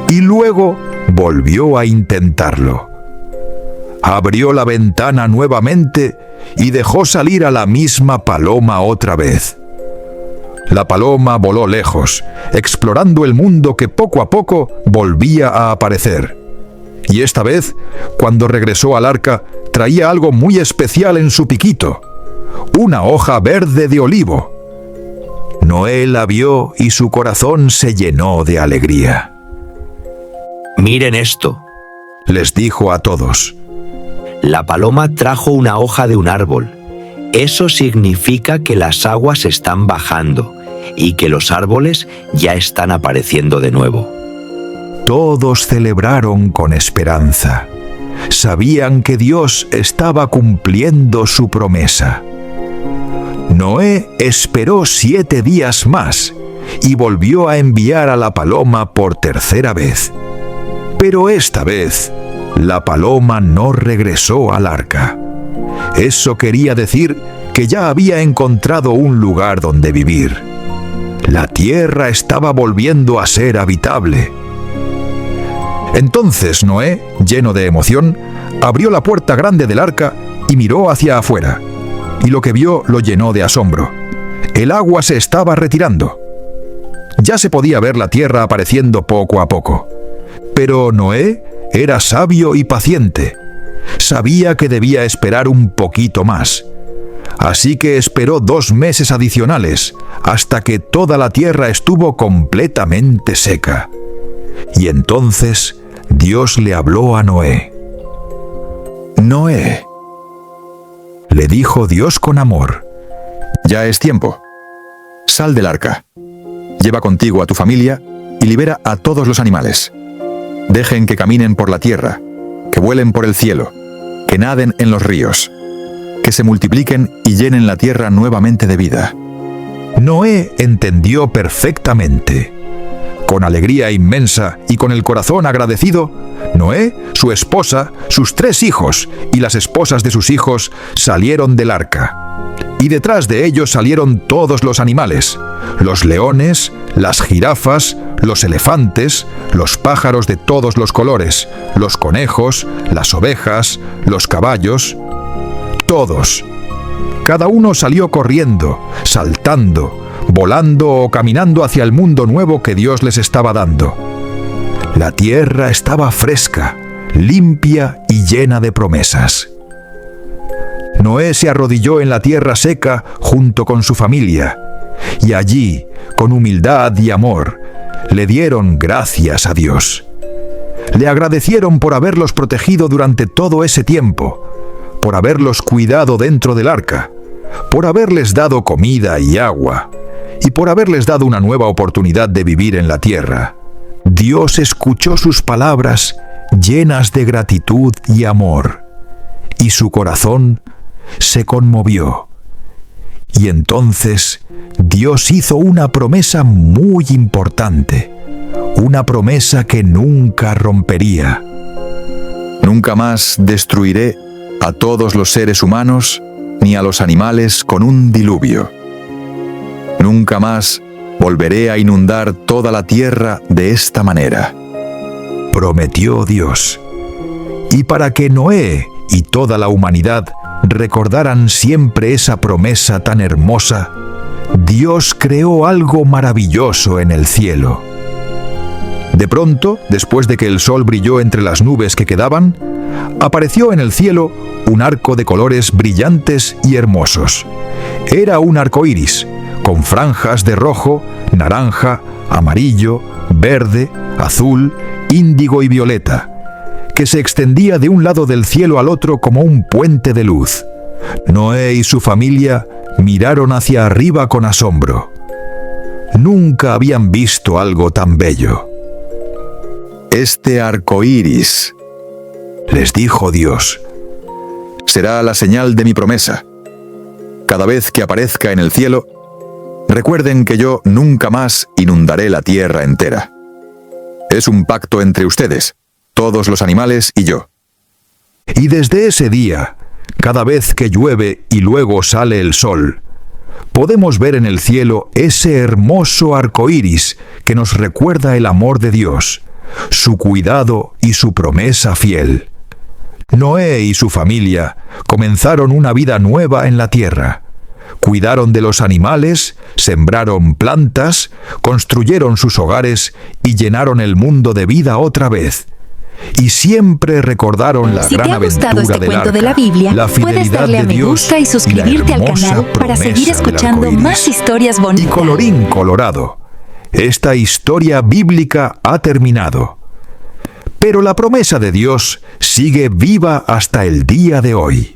y luego volvió a intentarlo. Abrió la ventana nuevamente y dejó salir a la misma paloma otra vez. La paloma voló lejos, explorando el mundo que poco a poco volvía a aparecer. Y esta vez, cuando regresó al arca, traía algo muy especial en su piquito: una hoja verde de olivo. Noé la vio y su corazón se llenó de alegría. Miren esto. Les dijo a todos. La paloma trajo una hoja de un árbol. Eso significa que las aguas están bajando y que los árboles ya están apareciendo de nuevo. Todos celebraron con esperanza. Sabían que Dios estaba cumpliendo su promesa. Noé esperó 7 días más y volvió a enviar a la paloma por tercera vez. Pero esta vez, la paloma no regresó al arca. Eso quería decir que ya había encontrado un lugar donde vivir. La tierra estaba volviendo a ser habitable. Entonces Noé, lleno de emoción, abrió la puerta grande del arca y miró hacia afuera. Y lo que vio lo llenó de asombro. El agua se estaba retirando. Ya se podía ver la tierra apareciendo poco a poco. Pero Noé era sabio y paciente. Sabía que debía esperar un poquito más. Así que esperó 2 meses adicionales, hasta que toda la tierra estuvo completamente seca. Y entonces Dios le habló a Noé. «Noé», le dijo Dios con amor, Ya es tiempo. Sal del arca. Lleva contigo a tu familia y libera a todos los animales. Dejen que caminen por la tierra, que vuelen por el cielo, que naden en los ríos, que se multipliquen y llenen la tierra nuevamente de vida. Noé entendió perfectamente. Con alegría inmensa y con el corazón agradecido, Noé, su esposa, sus 3 hijos y las esposas de sus hijos salieron del arca. Y detrás de ellos salieron todos los animales: los leones, las jirafas, los elefantes, los pájaros de todos los colores, los conejos, las ovejas, los caballos. Todos. Cada uno salió corriendo, saltando, volando o caminando hacia el mundo nuevo que Dios les estaba dando. La tierra estaba fresca, limpia y llena de promesas. Noé se arrodilló en la tierra seca junto con su familia, y allí, con humildad y amor, le dieron gracias a Dios. Le agradecieron por haberlos protegido durante todo ese tiempo, por haberlos cuidado dentro del arca, por haberles dado comida y agua, y por haberles dado una nueva oportunidad de vivir en la tierra. Dios escuchó sus palabras llenas de gratitud y amor, y su corazón se conmovió. Y entonces Dios hizo una promesa muy importante, una promesa que nunca rompería. Nunca más destruiré a todos los seres humanos ni a los animales con un diluvio. Nunca más volveré a inundar toda la tierra de esta manera. prometió Dios. Y para que Noé y toda la humanidad recordaran siempre esa promesa tan hermosa, Dios creó algo maravilloso en el cielo. De pronto, después de que el sol brilló entre las nubes que quedaban, apareció en el cielo un arco de colores brillantes y hermosos. Era un arco iris, con franjas de rojo, naranja, amarillo, verde, azul, índigo y violeta, que se extendía de un lado del cielo al otro como un puente de luz. Noé y su familia miraron hacia arriba con asombro. Nunca habían visto algo tan bello. Este arco iris, Les dijo Dios, será la señal de mi promesa. Cada vez que aparezca en el cielo, recuerden que yo nunca más inundaré la tierra entera. Es un pacto entre ustedes, todos los animales y yo. y desde ese día, cada vez que llueve y luego sale el sol, podemos ver en el cielo ese hermoso arco iris que nos recuerda el amor de Dios, su cuidado y su promesa fiel. Noé y su familia comenzaron una vida nueva en la tierra. Cuidaron de los animales, sembraron plantas, construyeron sus hogares y llenaron el mundo de vida otra vez. Y siempre recordaron la Si te gran ha gustado aventura este del cuento de arca, la Biblia, la puedes fidelidad darle a de me Dios gusta y la suscribirte al hermosa canal para seguir promesa del escuchando arco más iris. historias Y bonitas. colorín colorado, esta historia bíblica ha terminado. Pero la promesa de Dios sigue viva hasta el día de hoy.